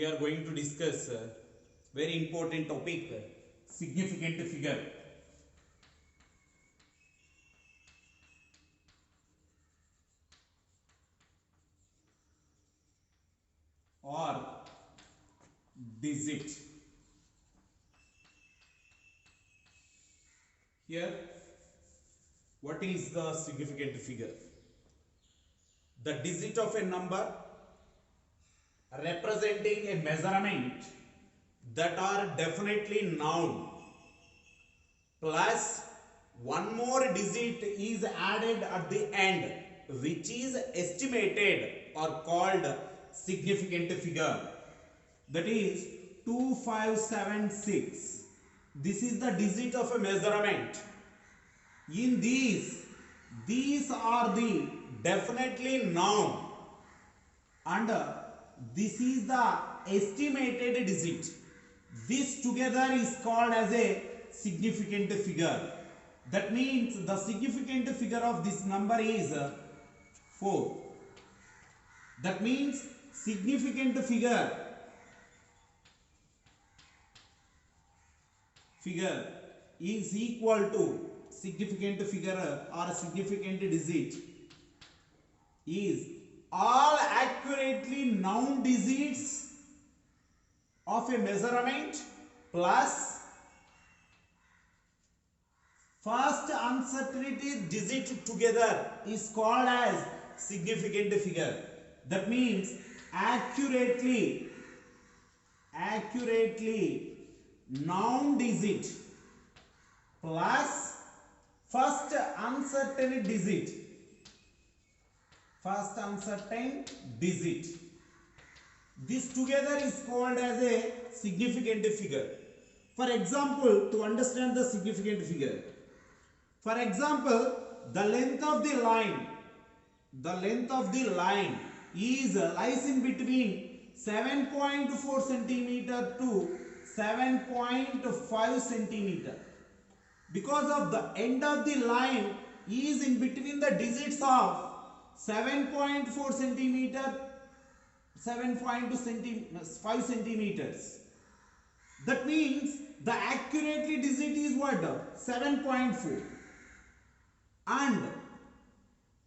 we are going to discuss very important topic, significant figure. Or digit. Here, what is the significant figure? The digit of a number representing a measurement that are definitely noun plus one more digit is added at the end, which is estimated or called significant figure. That is 2576. This is the digit of a measurement. In these are the definitely noun and this is the estimated digit. This together is called as a significant figure. That means the significant figure of this number is 4. That means significant figure is equal to significant figure or significant digit is all accurately noun digits of a measurement plus first uncertainty digit together is called as significant figure. That means accurately noun digit plus first uncertain digit. This together is called as a significant figure. For example, to understand the significant figure, for example, the length of the line lies in between 7.4 centimeter to 7.5 centimeter. Because of the end of the line is in between the digits of 7.4 centimeter, 7.5 centimeters. That means the accurately digit is what? 7.4.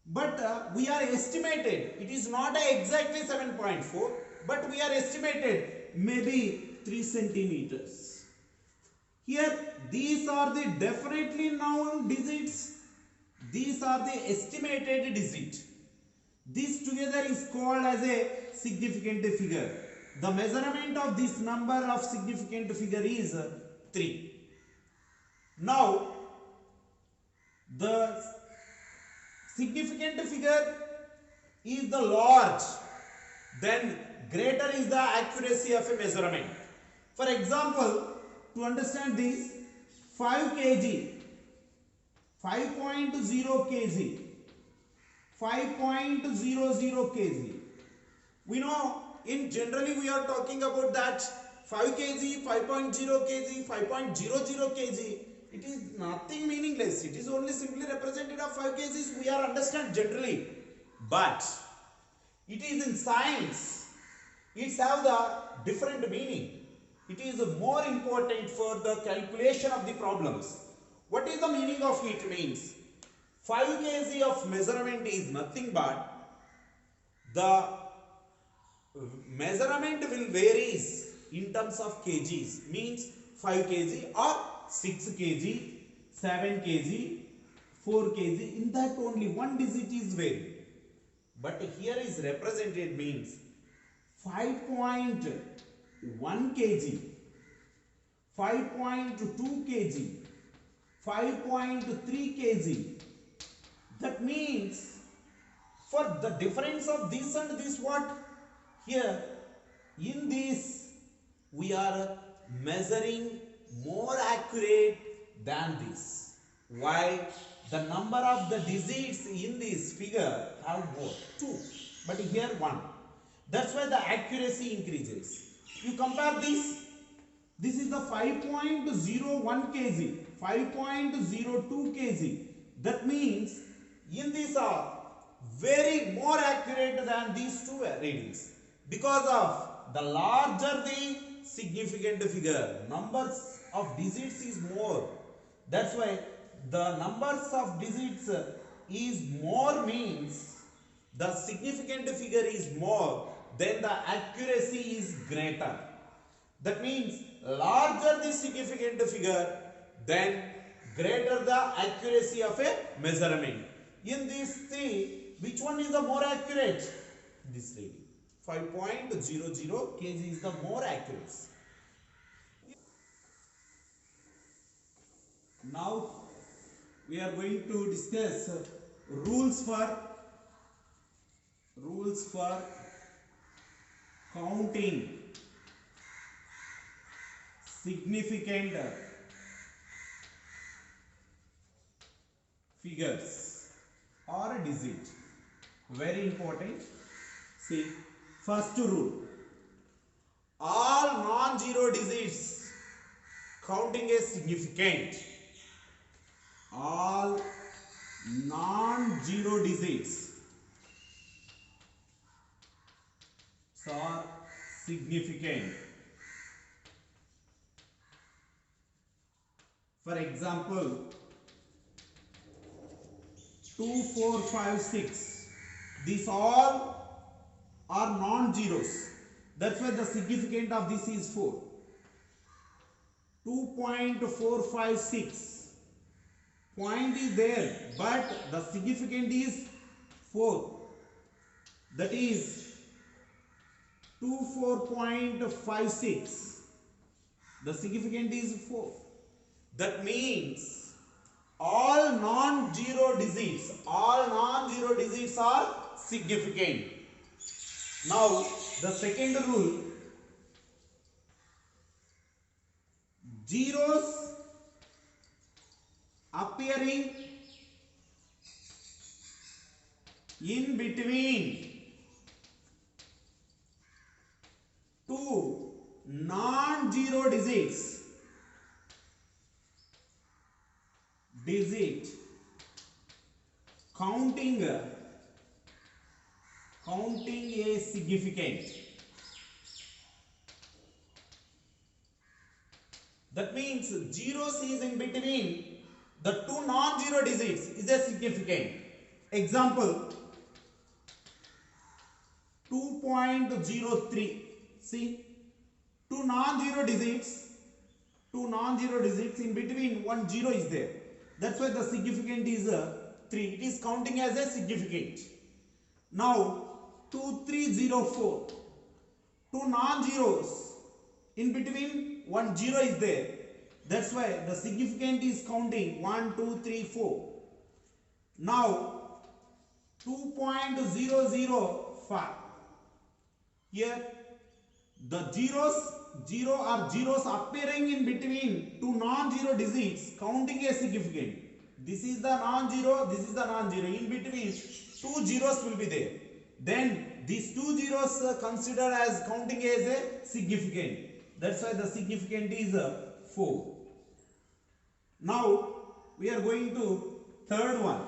But we are estimated, it is not exactly 7.4, but we are estimated maybe 3 centimeters. Here these are the definitely noun digits, these are the estimated digit. This together is called as a significant figure. The measurement of this number of significant figure is 3. Now the significant figure is the large, then greater is the accuracy of a measurement. For example, to understand this, 5 kg, 5.0 kg, 5.00 kg. We know in generally we are talking about that 5 kg, 5.0 kg, 5.00 kg. It is nothing meaningless. It is only simply representative of 5 kgs. We are understand generally, but it is in science. It have the different meaning. It is more important for the calculation of the problems. What is the meaning of it? Means 5 kg of measurement is nothing but the measurement will varies in terms of kgs. Means 5 kg or 6 kg, 7 kg, 4 kg. In that only one digit is varied. But here is represented means 5.1 kg, 5.2 kg, 5.3 kg. That means for the difference of this and this, what? Here in this we are measuring more accurate than this. Why? The number of the digits in this figure have more, 2, but here 1. That's why the accuracy increases. You compare this. This is the 5.01 kg, 5.02 kg. That means in these are very more accurate than these two readings because of the larger the significant figure. Numbers of digits is more. That's why the numbers of digits is more means the significant figure is more, then the accuracy is greater. That means larger the significant figure, then greater the accuracy of a measurement. In these three, which one is the more accurate? This reading. 5.00 kg is the more accurate. Now we are going to discuss rules for counting significant figures or digit. Very important. See, first rule: all non-zero digits counting as significant. All non-zero digits are significant. For example, 2, 4, 5, 6. These all are non-zeros. That's why the significant of this is 4. 2.456. Point is there, but the significant is 4. That is 24.56. The significant is 4. That means all non-zero digits are significant. Now the second rule: zeros appearing in between two non-zero digit counting a significant. That means zeros is in between the two non-zero digits is a significant. Example, 2.03. See, two non-zero digits in between one zero is there. That's why the significant is 3. It is counting as a significant. Now 2304. Two non-zeros in between one zero is there. That's why the significant is counting 1, 2, 3, 4. Now 2.005. Here the zeros appearing in between two non-zero digits counting a significant. This is the non-zero, this is the non-zero. In between two zeros will be there. Then these two zeros considered as counting as a significant. That's why the significant is 4. Now we are going to third one.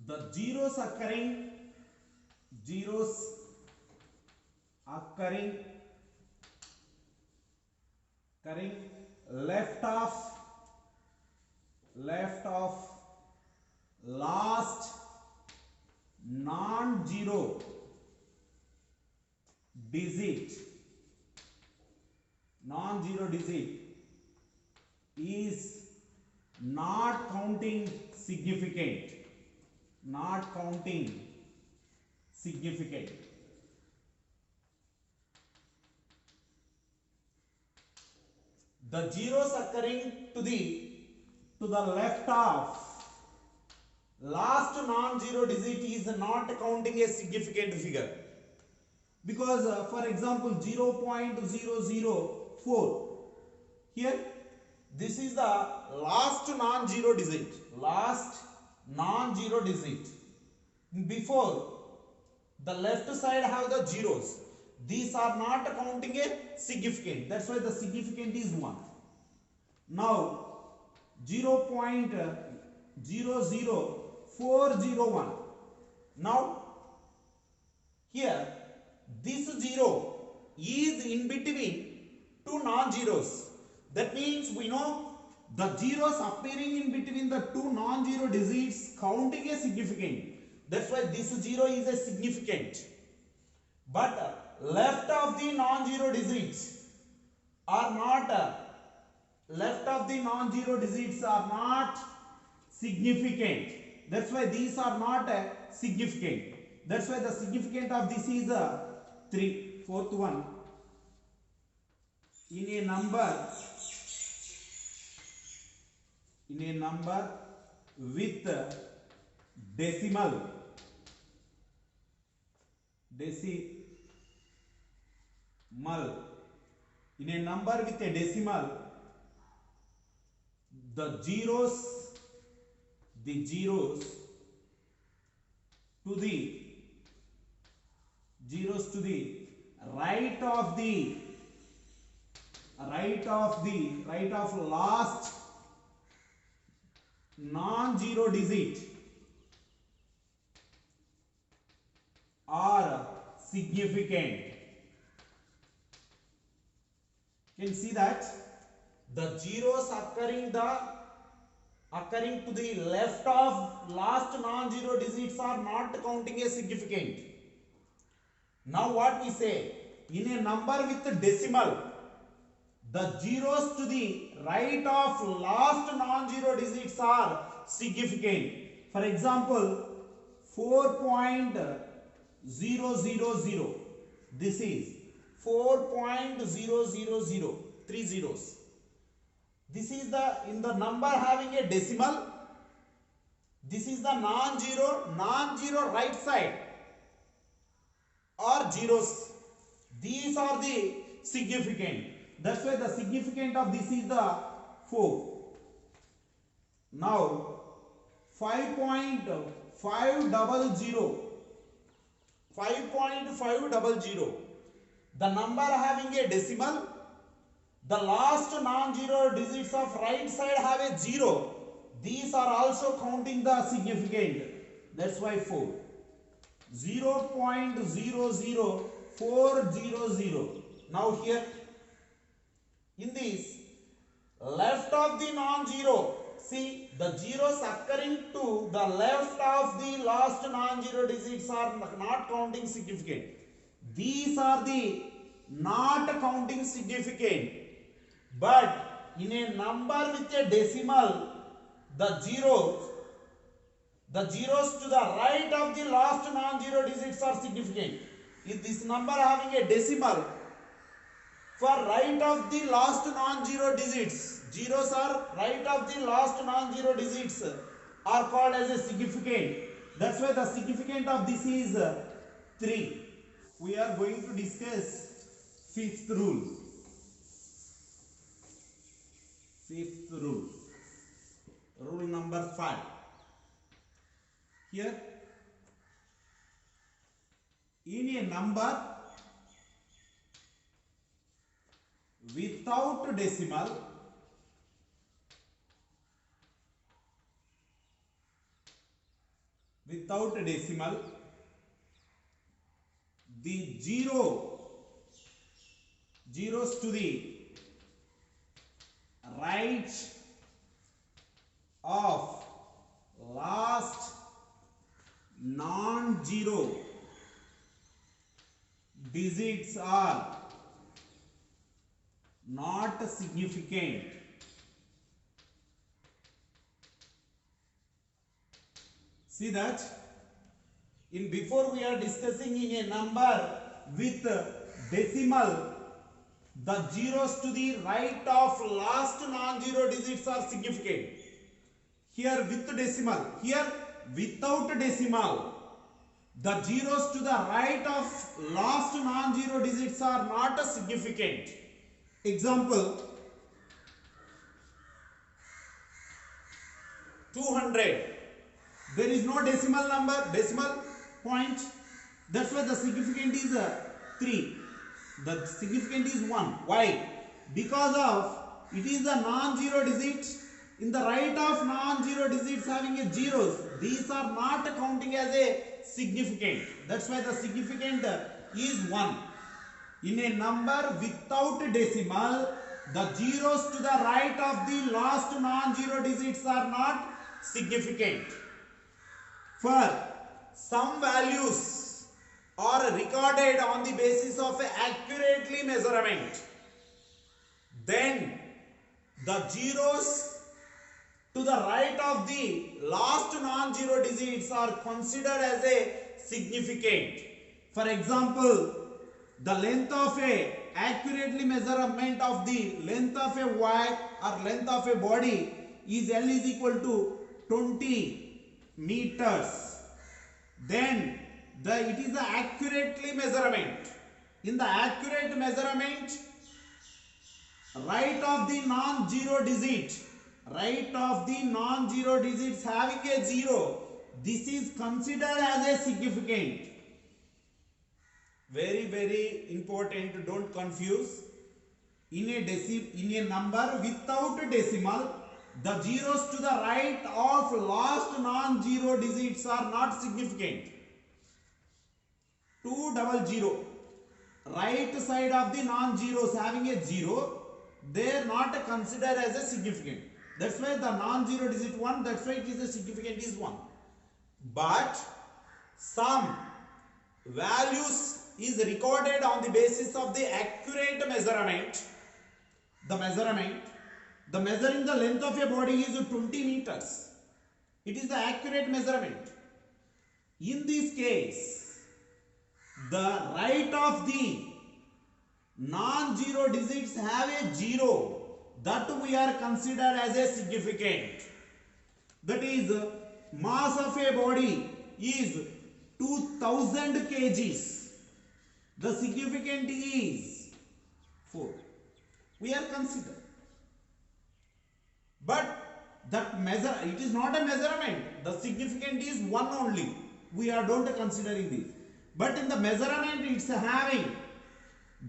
The zeros occurring left of last non-zero digit is not counting significant. The zeros occurring to the left of last non-zero digit is not counting a significant figure, because for example 0.004, here this is the last non-zero digit. Before the left side have the zeros. These are not counting a significant. That's why the significant is 1. Now 0.00401. Now here this 0 is in between two non-zeros. That means we know the zeros appearing in between the two non-zero digits counting a significant. That's why this 0 is a significant. But left of the non-zero digits are not significant. That's why these are not significant. That's why the significant of this is 3. Fourth one, in a number with decimal in a number with a decimal, the zeros to the right of last non-zero digit are significant. Can you see that the zeros occurring to the left of last non-zero digits are not counting as significant. Now what we say, in a number with a decimal, the zeros to the right of last non-zero digits are significant. For example, 4.000. This is 4.000, 3 zeros. This is in the number having a decimal. This is the non-zero right side are zeros. These are the significant. That's why the significant of this is the 4. Now 5.500. The number having a decimal, the last non-zero digits of right side have a 0. These are also counting the significant. That's why 4. 0.00400. Now here, in this left of the non-zero, see the zeros occurring to the left of the last non-zero digits are not counting significant. These are the not counting significant. But in a number with a decimal, the zeros to the right of the last non-zero digits are significant. If this number having a decimal, for right of the last non-zero digits, zeros are right of the last non-zero digits are called as a significant. That's why the significant of this is 3. We are going to discuss fifth rule. Rule number 5. Here, in a number without decimal, the zeros to the right of last non-zero digits are not significant. See that in before we are discussing in a number with decimal, the zeros to the right of last non-zero digits are significant. Here with decimal, here without decimal, the zeros to the right of last non-zero digits are not significant. Example, 200. There is no decimal point. That's why the significant is 3. The significant is 1. Why? Because of it is the non-zero digit. In the right of non-zero digits having a zeros, these are not counting as a significant. That's why the significant is 1. In a number without decimal, the zeros to the right of the last non-zero digits are not significant. For some values are recorded on the basis of accurately measurement, then the zeros to the right of the last non-zero digits are considered as a significant. For example, the length of a accurately measurement of the length of a wire or length of a body is L is equal to 20 meters. Then it is the accurately measurement. In the accurate measurement, right of the non-zero digits having a 0, this is considered as a significant. Very, very important, don't confuse. In a number without decimal, the zeros to the right of last non-zero digits are not significant. 200, right side of the non-zeros having a 0, they are not considered as a significant. That's why the non-zero digit 1, that's why it is a significant is 1. But some values is recorded on the basis of the accurate measurement. The measuring the length of a body is 20 meters. It is the accurate measurement. In this case, the right of the non-zero digits have a 0, that we are considered as a significant. That is, mass of a body is 2000 kgs. The significant is 4. We are considered. But that measure, it is not a measurement. The significant is 1 only. We are don't considering this. But in the measurement, it's having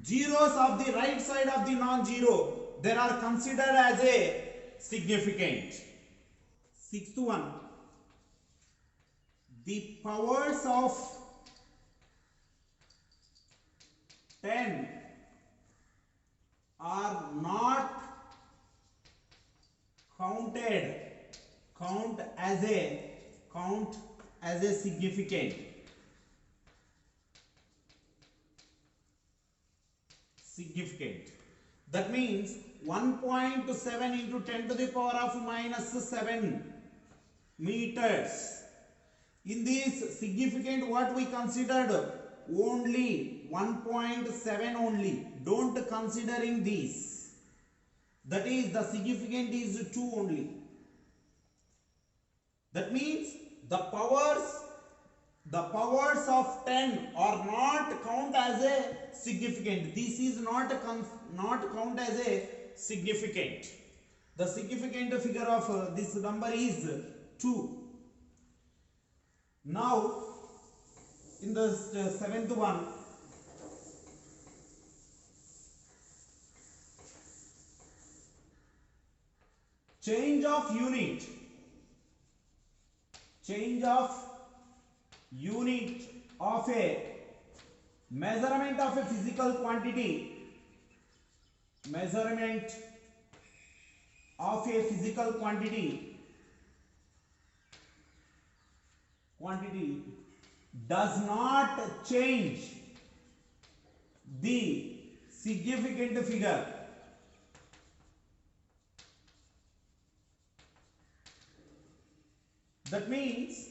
zeros of the right side of the non-zero. They are considered as a significant. Sixth one. The powers of 10 are not count as a significant. That means 1.7 into 10 to the power of minus 7 meters. In this significant, what we considered only 1.7 only. Don't considering this. That is, the significant is 2 only. That means the powers of 10 are not count as a significant. This is not count as a significant. The significant figure of this number is 2. Now, in the seventh one, change of unit of a measurement of a physical quantity, does not change the significant figure. That means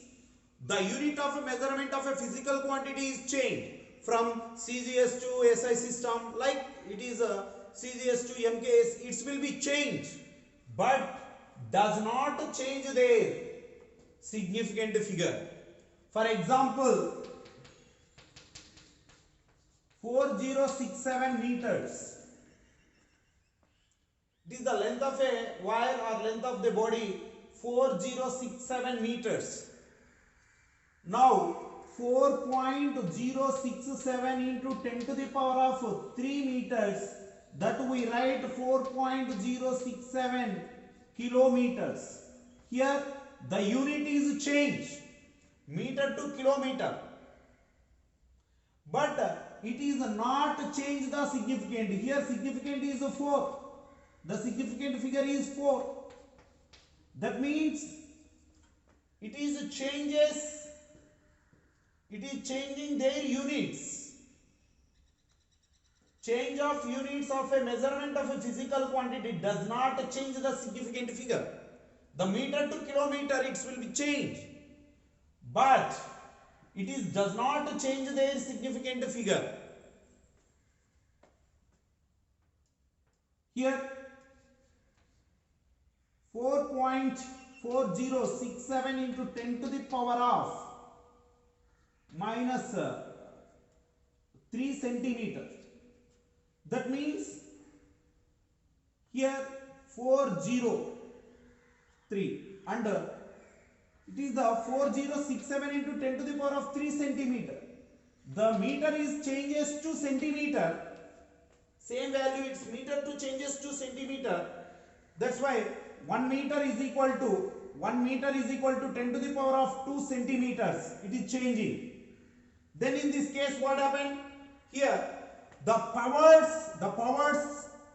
the unit of a measurement of a physical quantity is changed from CGS to SI system, like it is a CGS to MKS, it will be changed, but does not change their significant figure. For example, 4067 meters. This is the length of a wire or length of the body, 4067 meters. Now 4.067 into 10 to the power of 3 meters, that we write 4.067 kilometers. Here the unit is changed, meter to kilometer. But it is not change the significant. Here significant is 4. The significant figure is 4. That means it is changing their units. Change of units of a measurement of a physical quantity does not change the significant figure. The meter to kilometer it will be changed, but it does not change their significant figure. Here 4.4067 into 10 to the power of minus 3 centimeter. That means here 403 and it is the 4067 into 10 to the power of 3 centimeter. The meter is changes to centimeter. Same value, its meter to changes to centimeter. That's why 1 meter is equal to 10 to the power of 2 centimeters. It is changing. Then in this case what happened? Here the powers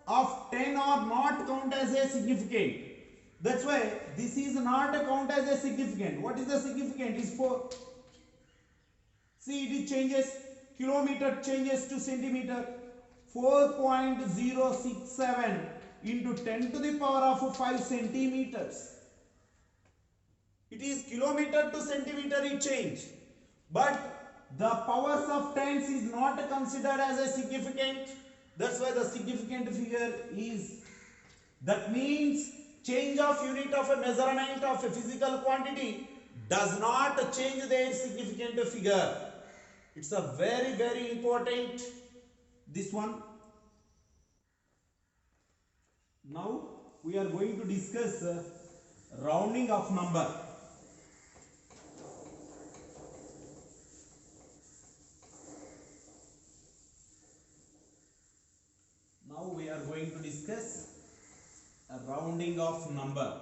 of 10 are not count as a significant. That's why this is not count as a significant. What is the significant? Is 4. See, it changes. Kilometer changes to centimeter. 4.067 into 10 to the power of 5 centimeters. It is kilometer to centimeter it change. But the powers of tens is not considered as a significant. That's why the significant figure is. That means change of unit of a measurement of a physical quantity does not change their significant figure. It's a very, very important this one. Now we are going to discuss rounding of number. Now we are going to discuss a rounding of number.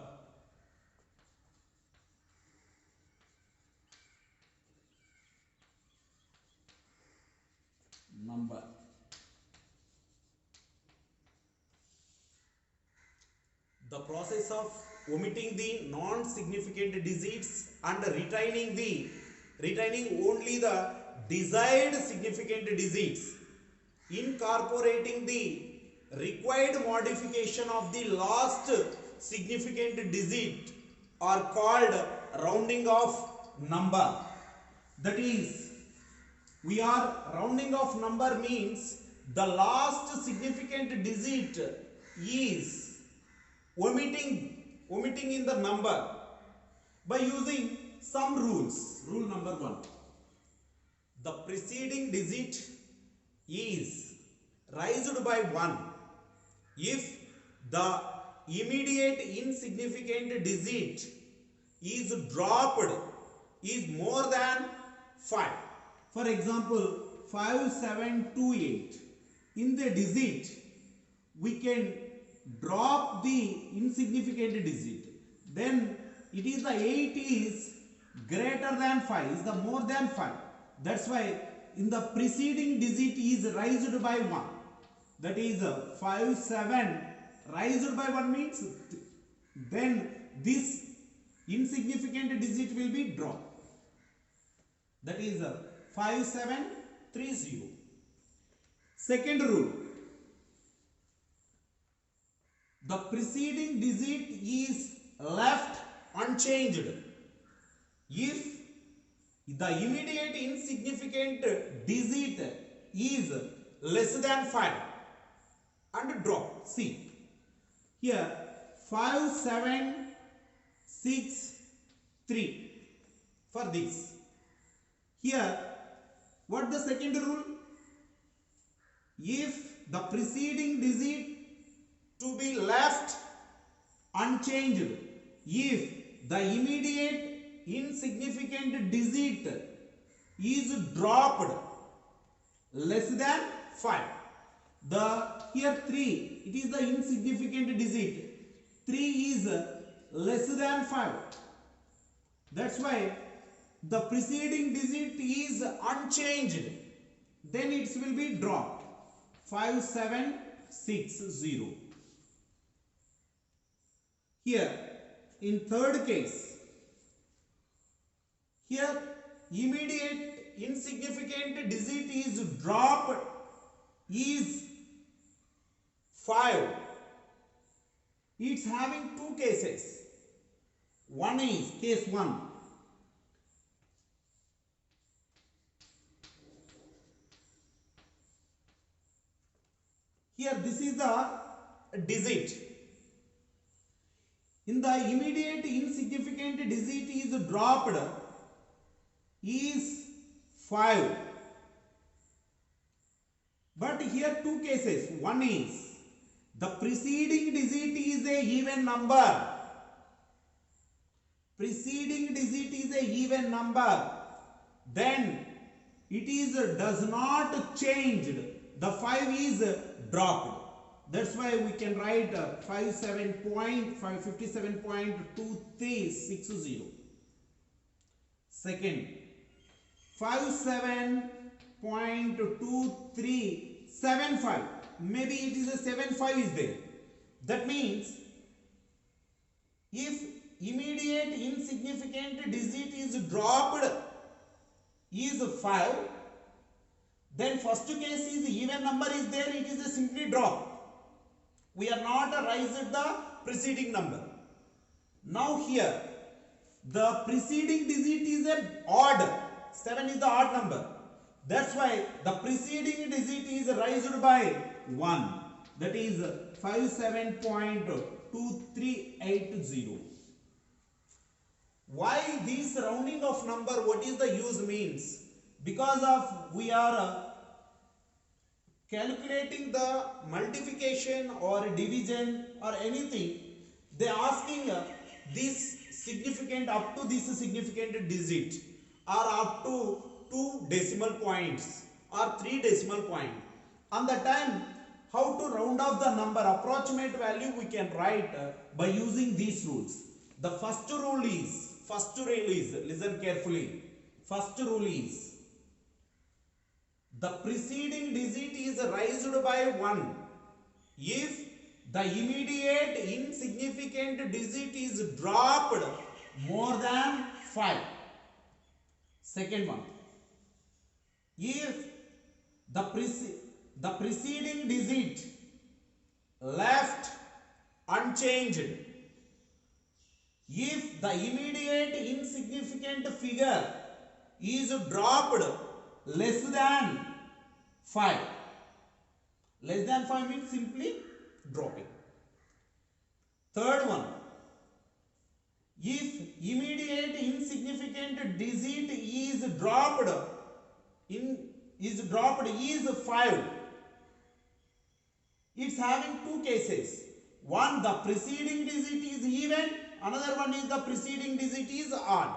The process of omitting the non-significant digits and retaining only the desired significant digits, incorporating the required modification of the last significant digit are called rounding of number. That is, we are rounding of number means the last significant digit is omitting in the number by using some rules. Rule number 1. The preceding digit is raised by 1 if the immediate insignificant digit is dropped is more than 5. For example, 5728. In the digit, we can drop the insignificant digit. Then it is the 8 is greater than 5, is the more than 5. That's why in the preceding digit is raised by 1. That is 57 raised by 1 means then this insignificant digit will be dropped. That is 5730. Second rule. The preceding digit is left unchanged if the immediate insignificant digit is less than 5 and drop. See, here 5763 for this. Here, what the second rule? If the preceding digit to be left unchanged if the immediate insignificant digit is dropped less than 5. Here 3, it is the insignificant digit. 3 is less than 5. That's why the preceding digit is unchanged then it will be dropped 5760. Here in third case, here immediate insignificant digit is dropped is 5. It's having two cases. One is case 1. Here this is the digit. In the immediate insignificant digit is dropped is 5. But here two cases. One is the preceding digit is a even number. Preceding digit is a even number. Then it is does not change. The 5 is dropped. That's why we can write 57.2360. Second, 57.2375. Maybe it is a 75 is there. That means if immediate insignificant digit is dropped is 5, then first case is even number is there, it is a simply drop. We are not raised the preceding number. Now here the preceding digit is a odd. 7 is the odd number. That's why the preceding digit is raised by 1. That is 57.2380. Why this rounding of number? What is the use means? Because of we are calculating the multiplication or division or anything, they are asking this significant up to this significant digit or up to 2 decimal points or 3 decimal point. On the time how to round off the number approximate value we can write by using these rules. The first rule is listen carefully. First rule is the preceding digit is raised by 1 if the immediate insignificant digit is dropped more than 5. Second one, if the preceding digit left unchanged, if the immediate insignificant figure is dropped less than 5. Less than 5 means simply dropping. Third one, if immediate insignificant digit is dropped is 5. It's having two cases. One, the preceding digit is even, another one is the preceding digit is odd.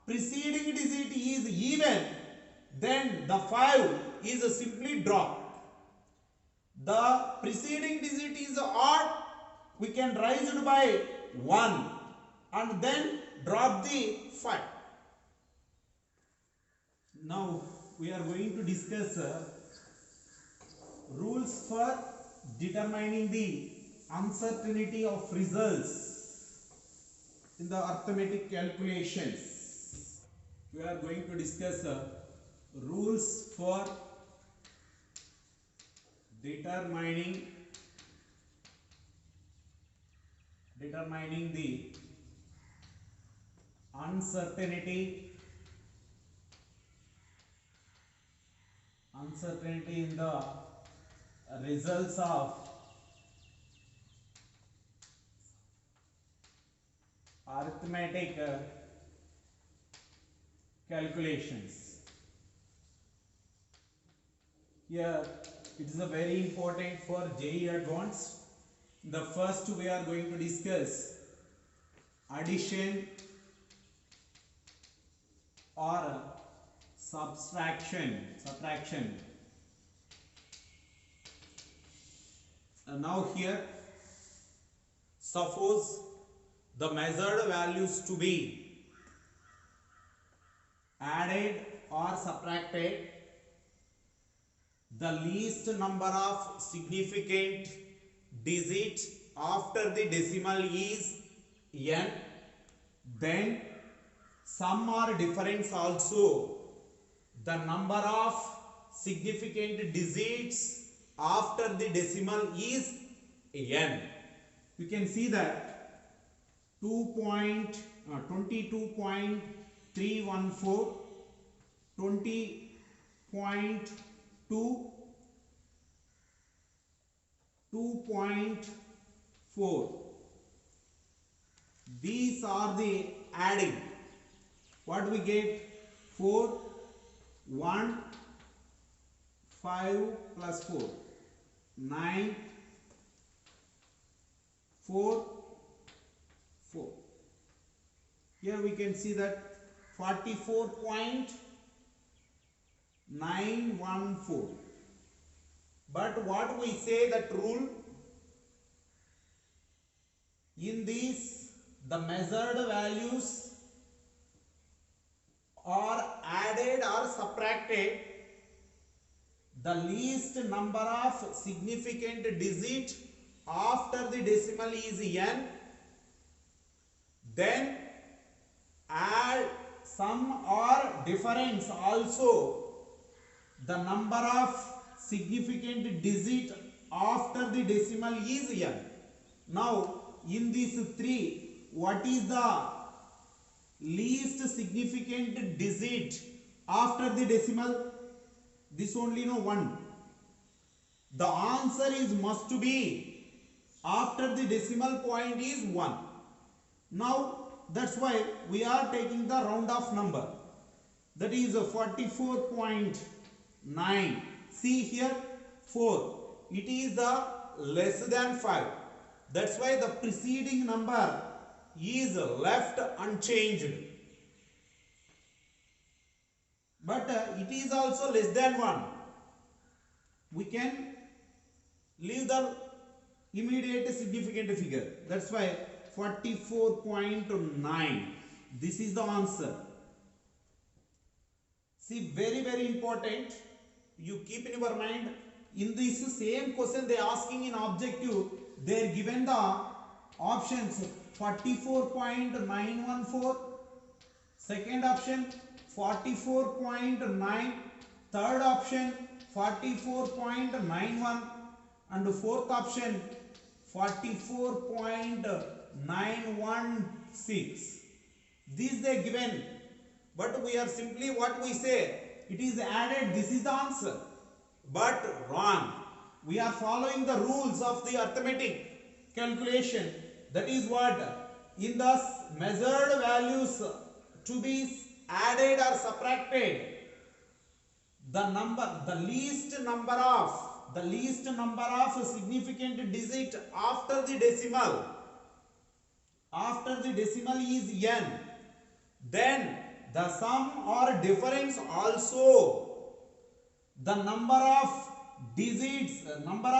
Preceding digit is even, then the 5 is simply dropped. The preceding digit is odd, we can raise it by 1 and then drop the 5. Now we are going to discuss rules for determining the uncertainty of results in the arithmetic calculations. We are going to discuss rules for determining the uncertainty in the results of arithmetic calculations. Here it is a very important for JEE Advanced. The first we are going to discuss addition or subtraction. Now here, suppose the measured values to be added or subtracted the least number of significant digit after the decimal is n, then sum or difference also the number of significant digits after the decimal is n. You can see that 22.314, 20.2, 2.4. These are the adding. What we get? 4, 1, 5 plus 4, 9, 4, 4. Here we can see that 44.914. But what we say that rule, in these the measured values are added or subtracted, the least number of significant digit after the decimal is n, then add sum or difference also the number of significant digit after the decimal is n. Now in these three, what is the least significant digit after the decimal? This only know 1. The answer is must to be after the decimal point is 1. Now that's why we are taking the round off number, that is 44.9. see here 4, it is the less than 5. That's why the preceding number is left unchanged. But it is also less than 1. We can leave the immediate significant figure. That's why 44.9. This is the answer. See, very important. You keep in your mind, in this same question they are asking in objective, they are given the options 44.914, second option 44.9, third option 44.91, and fourth option 44.916. These they given, but we are simply what we say, it is added, this is the answer. But wrong. We are following the rules of the arithmetic calculation. That is what? In the measured values to be added or subtracted, the least number of significant digit after the decimal is n, then the sum or difference also the number of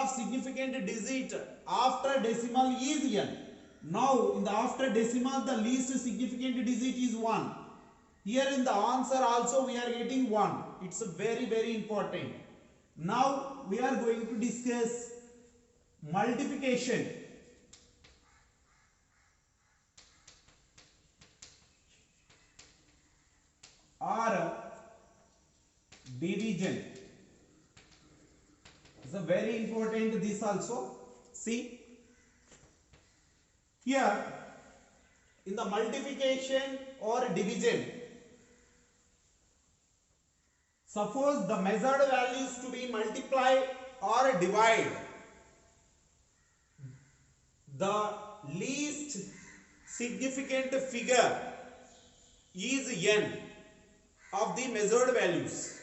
significant digit after decimal is n. Now in the after decimal the least significant digit is 1. Here in the answer also we are getting 1. It's very important. Now we are going to discuss multiplication. Or division. It's a very important this also. See here in the multiplication or division, suppose the measured values to be multiply or divide, the least significant figure is n of the measured values,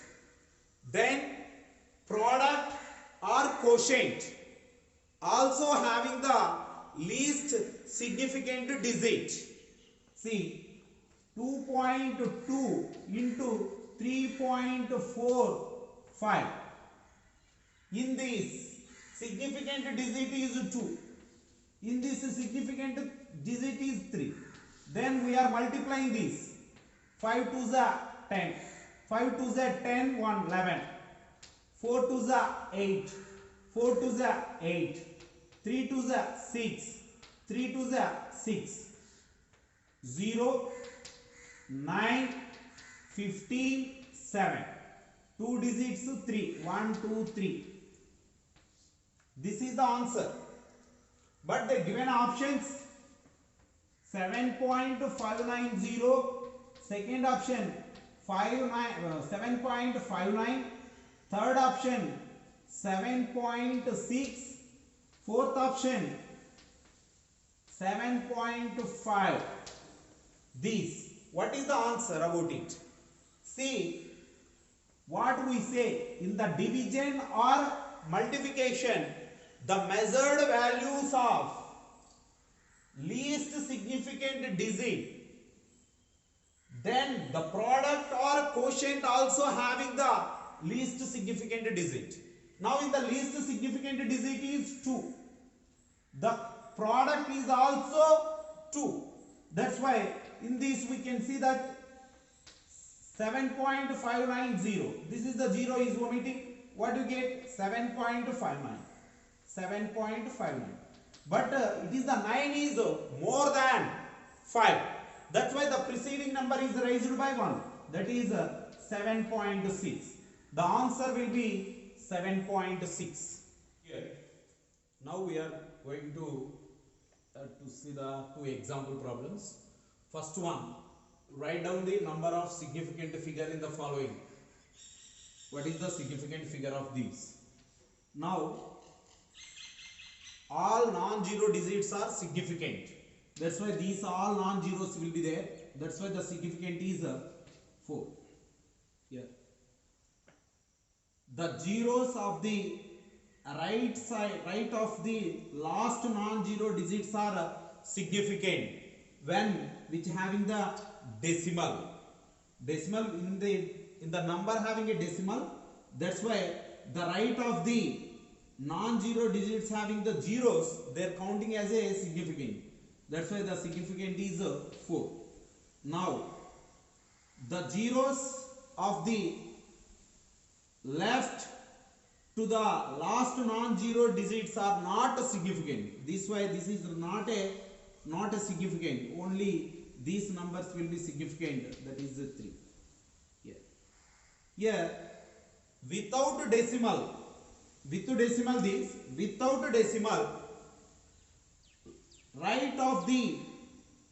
then product or quotient also having the least significant digit. See 2.2 into 3.45. In this significant digit is 2. In this significant digit is 3. Then we are multiplying this. 5 2s are 10. 5 2s are 10, 1 11. 4 to the 8, 4 to the 8, 3 to the 6, 3 to the 6, 0, 9, 15, 7. 2 digits 3, 1, 2, 3. This is the answer. But the given options 7.590, second option 7.59, third option 7.6, fourth option 7.5. This, what is the answer about it? See, what we say in the division or multiplication, the measured values of least significant digit, then the product or quotient also having the least significant digit. Now in the least significant digit is 2. The product is also 2. That's why in this we can see that 7.590. This is the 0 is omitting. What do you get? 7.59. 7.59. But it is the 9 is more than 5. That's why the preceding number is raised by 1. That is 7.6. The answer will be 7.6. Here. Now we are going to see the two example problems. First one, write down the number of significant figure in the following. What is the significant figure of these? Now, all non-zero digits are significant. That's why these all non-zeros will be there. That's why the significant is 4. Here. The zeros of the right side, right of the last non-zero digits are significant when which having the decimal. Decimal in the number having a decimal. That's why the right of the non-zero digits having the zeros, they are counting as a significant. That's why the significant is 4. Now, the zeros of the left to the last non-zero digits are not significant. This way, this is not a significant. Only these numbers will be significant. That is 3. Here, without decimal, without decimal, right of the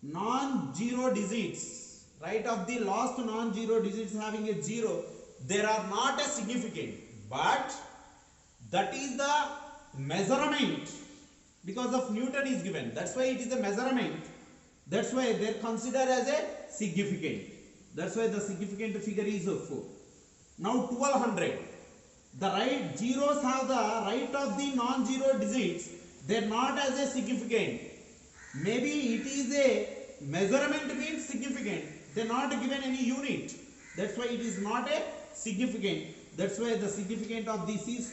non-zero digits, right of the last non-zero digits having a 0, they are not a significant, but that is the measurement because of Newton is given. That's why it is a measurement. That's why they are considered as a significant. That's why the significant figure is 4. Now 1200. The right zeros have the right of the non-zero digits. They are not as a significant. Maybe it is a measurement means significant. They are not given any unit. That's why it is not a significant. That's why the significant of this is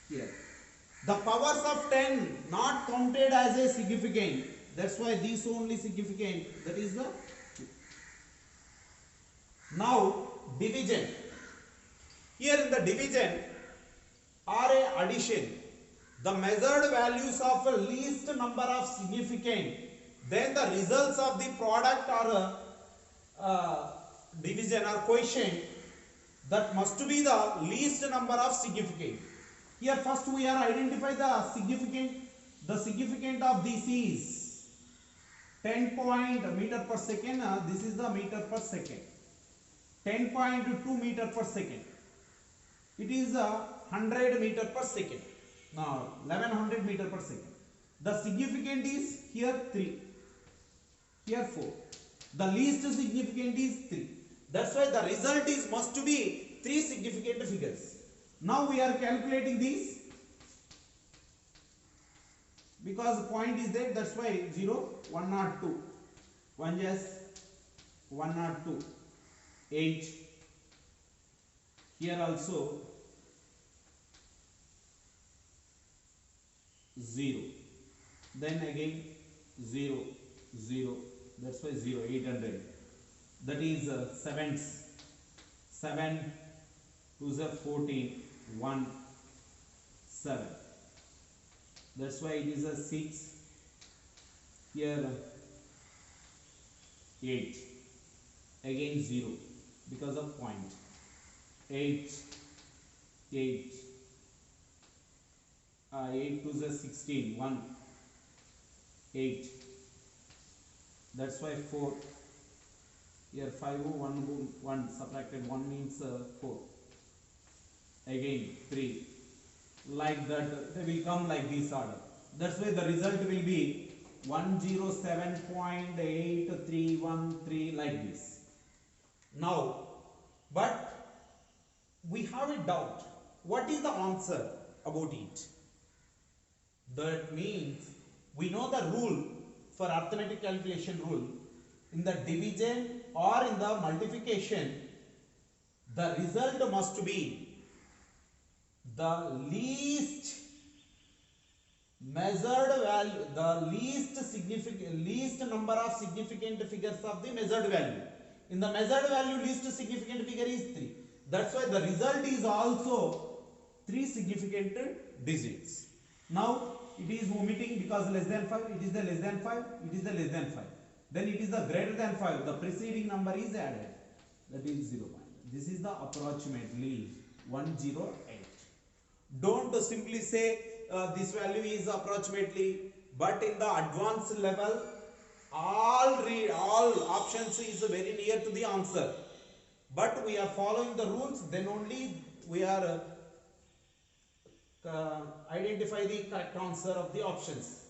2. Here. The powers of 10 not counted as a significant. That's why this only significant. That is the 2. Now division. Here in the division or a addition, the measured values of a least number of significant, then the results of the product or division or quotient, that must be the least number of significant. Here first we are identify the significant. The significant of this is 10 meter per second. This is the meter per second. 10.2 meter per second. It is 100 meter per second. Now 1100 meter per second. The significant is here 3. Here 4. The least significant is 3. That's why the result is must to be 3 significant figures. Now we are calculating these because the point is there. That's why 0, 102. 1 yes, 102. 8. Here also 0. Then again 0, 0. That's why 0, 800. That is 7 to the 14. 1 7. That's why it is a 6. Here 8. Again 0 because of point. 8 8 8 to the 16. 1 8. That's why 4. Here 5 1 subtracted 1 means 4. Again 3. Like that, they will come like this order. That's why the result will be 107.8313 like this. Now, but we have a doubt. What is the answer about it? That means we know the rule for arithmetic calculation rule. In the division or in the multiplication, the result must be the least measured value, the least number of significant figures of the measured value. In the measured value, least significant figure is 3. That's why the result is also 3 significant digits. Now it is omitting because less than 5, it is the less than 5, it is the less than 5. Then it is the greater than 5, the preceding number is added, that is 0. This is the approximately 108. Don't simply say this value is approximately, but in the advanced level, all options is very near to the answer. But we are following the rules, then only we are identify the correct answer of the options.